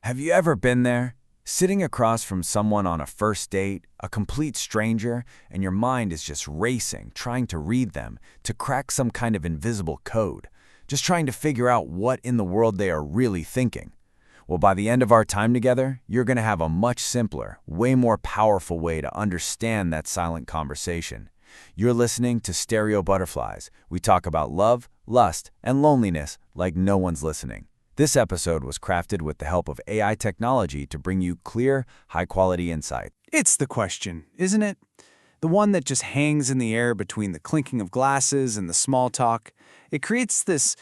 Have you ever been there? Sitting across from someone on a first date, a complete stranger, and your mind is just racing, trying to read them, to crack some kind of invisible code, just trying to figure out what in the world they are really thinking. Well, by the end of our time together, you're going to have a much simpler, way more powerful way to understand that silent conversation. You're listening to Stereo Butterflies. We talk about love, lust, and loneliness like no one's listening. This episode was crafted with the help of AI technology to bring you clear, high-quality insight. It's the question, isn't it? The one that just hangs in the air between the clinking of glasses and the small talk. It creates this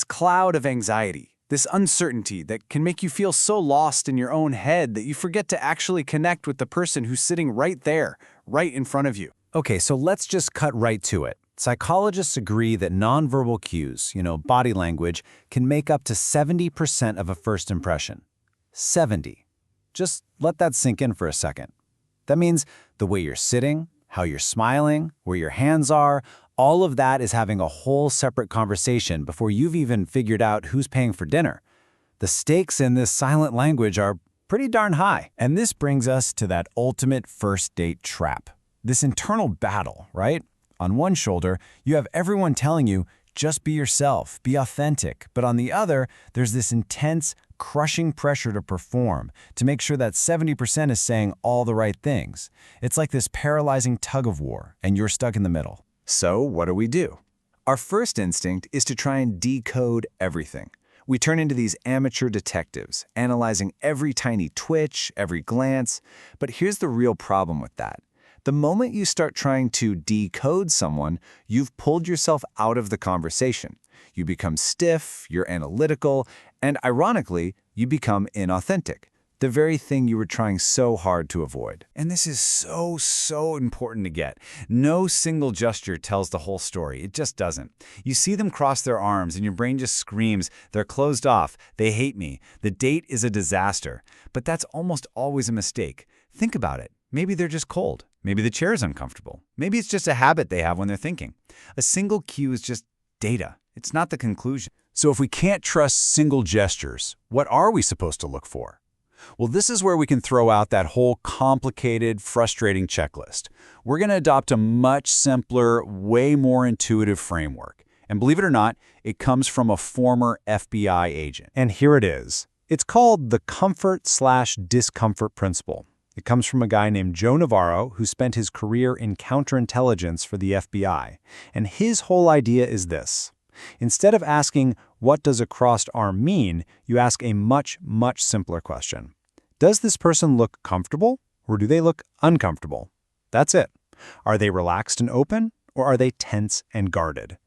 cloud of anxiety, this uncertainty that can make you feel so lost in your own head that you forget to actually connect with the person who's sitting right there, right in front of you. Okay, so let's just cut right to it. Psychologists agree that nonverbal cues, body language, can make up to 70% of a first impression. 70. Just let that sink in for a second. That means the way you're sitting, how you're smiling, where your hands are, all of that is having a whole separate conversation before you've even figured out who's paying for dinner. The stakes in this silent language are pretty darn high. And this brings us to that ultimate first date trap. This internal battle, right? On one shoulder, you have everyone telling you, just be yourself, be authentic. But on the other, there's this intense, crushing pressure to perform, to make sure that 70% is saying all the right things. It's like this paralyzing tug-of-war, and you're stuck in the middle. So what do? Our first instinct is to try and decode everything. We turn into these amateur detectives, analyzing every tiny twitch, every glance. But here's the real problem with that. The moment you start trying to decode someone, you've pulled yourself out of the conversation. You become stiff, you're analytical, and ironically, you become inauthentic, the very thing you were trying so hard to avoid. And this is so important to get. No single gesture tells the whole story. It just doesn't. You see them cross their arms and your brain just screams, they're closed off, they hate me, the date is a disaster. But that's almost always a mistake. Think about it. Maybe they're just cold. Maybe the chair is uncomfortable. Maybe it's just a habit they have when they're thinking. A single cue is just data. It's not the conclusion. So if we can't trust single gestures, what are we supposed to look for? Well, this is where we can throw out that whole complicated, frustrating checklist. We're going to adopt a much simpler, way more intuitive framework. And believe it or not, it comes from a former FBI agent. And here it is. It's called the comfort/discomfort principle. It comes from a guy named Joe Navarro who spent his career in counterintelligence for the FBI. And his whole idea is this. Instead of asking, what does a crossed arm mean, you ask a much simpler question. Does this person look comfortable, or do they look uncomfortable? That's it. Are they relaxed and open, or are they tense and guarded?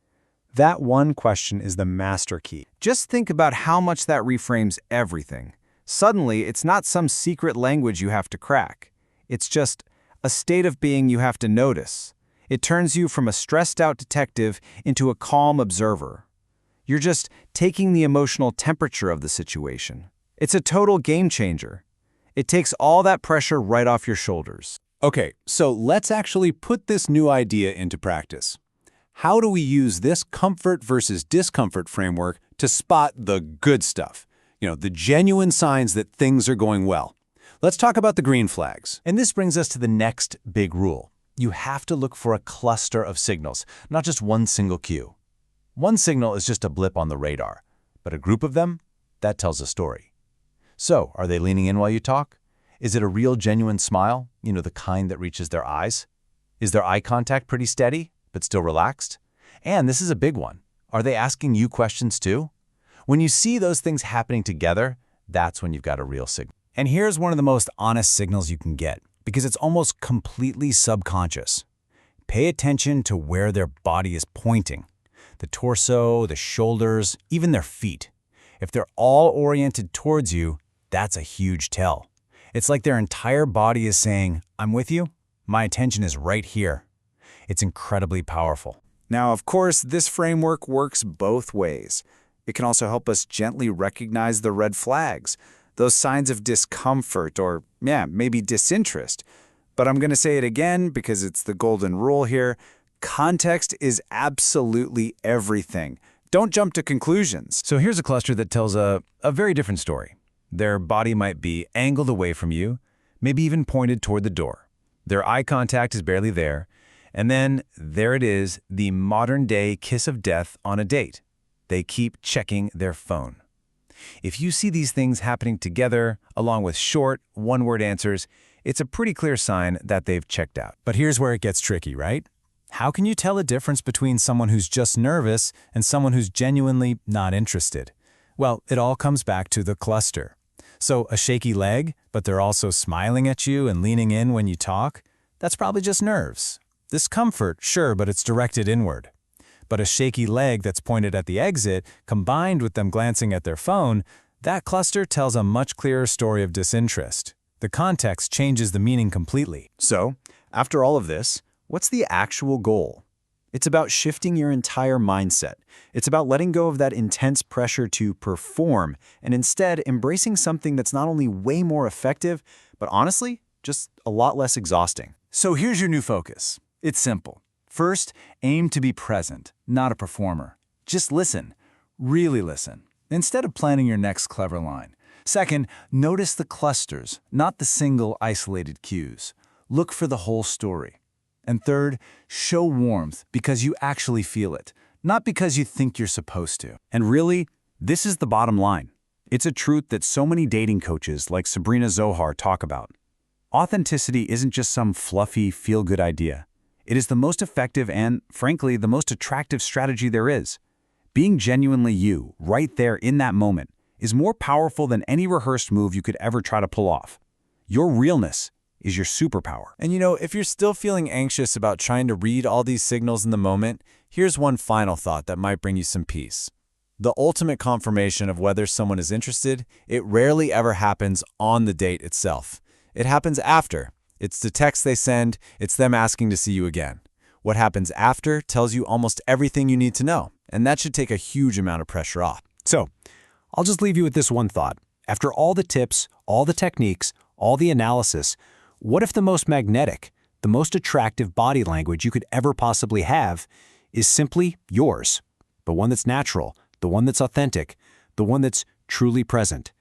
That one question is the master key. Just think about how much that reframes everything. Suddenly, it's not some secret language you have to crack. It's just a state of being you have to notice. It turns you from a stressed-out detective into a calm observer. You're just taking the emotional temperature of the situation. It's a total game changer. It takes all that pressure right off your shoulders. Okay, so let's actually put this new idea into practice. How do we use this comfort versus discomfort framework to spot the good stuff? The genuine signs that things are going well. Let's talk about the green flags. And this brings us to the next big rule. You have to look for a cluster of signals, not just one single cue. One signal is just a blip on the radar, but a group of them, that tells a story. So, are they leaning in while you talk? Is it a real, genuine smile? The kind that reaches their eyes? Is their eye contact pretty steady, but still relaxed? And this is a big one. Are they asking you questions too? When you see those things happening together, that's when you've got a real signal. And here's one of the most honest signals you can get, because it's almost completely subconscious. Pay attention to where their body is pointing. The torso, the shoulders, even their feet. If they're all oriented towards you, that's a huge tell. It's like their entire body is saying, I'm with you, my attention is right here. It's incredibly powerful. Now, of course, this framework works both ways. It can also help us gently recognize the red flags, those signs of discomfort or, maybe disinterest. But I'm going to say it again because it's the golden rule here. Context is absolutely everything. Don't jump to conclusions. So here's a cluster that tells a very different story. Their body might be angled away from you, maybe even pointed toward the door. Their eye contact is barely there. And then there it is, the modern-day kiss of death on a date. They keep checking their phone. If you see these things happening together, along with short, one-word answers, it's a pretty clear sign that they've checked out. But here's where it gets tricky, right? How can you tell a difference between someone who's just nervous and someone who's genuinely not interested? Well, it all comes back to the cluster. So a shaky leg, but they're also smiling at you and leaning in when you talk, that's probably just nerves. Discomfort, sure, but it's directed inward. But a shaky leg that's pointed at the exit, combined with them glancing at their phone, that cluster tells a much clearer story of disinterest. The context changes the meaning completely. So, after all of this, what's the actual goal? It's about shifting your entire mindset. It's about letting go of that intense pressure to perform and instead embracing something that's not only way more effective, but honestly, just a lot less exhausting. So here's your new focus. It's simple. First, aim to be present, not a performer. Just listen. Really listen, instead of planning your next clever line. Second, notice the clusters, not the single isolated cues. Look for the whole story. And third, show warmth because you actually feel it, not because you think you're supposed to. And really, this is the bottom line. It's a truth that so many dating coaches like Sabrina Zohar talk about. Authenticity isn't just some fluffy, feel-good idea. It is the most effective and, frankly, the most attractive strategy there is. Being genuinely you, right there in that moment, is more powerful than any rehearsed move you could ever try to pull off. Your realness is your superpower. And if you're still feeling anxious about trying to read all these signals in the moment, here's one final thought that might bring you some peace. The ultimate confirmation of whether someone is interested, it rarely ever happens on the date itself. It happens after. It's the text they send, it's them asking to see you again. What happens after tells you almost everything you need to know, and that should take a huge amount of pressure off. So, I'll just leave you with this one thought. After all the tips, all the techniques, all the analysis, what if the most magnetic, the most attractive body language you could ever possibly have is simply yours? The one that's natural, the one that's authentic, the one that's truly present.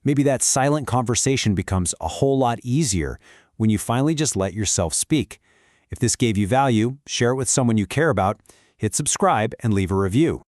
Maybe that silent conversation becomes a whole lot easier when you finally just let yourself speak. If this gave you value, share it with someone you care about, hit subscribe, and leave a review.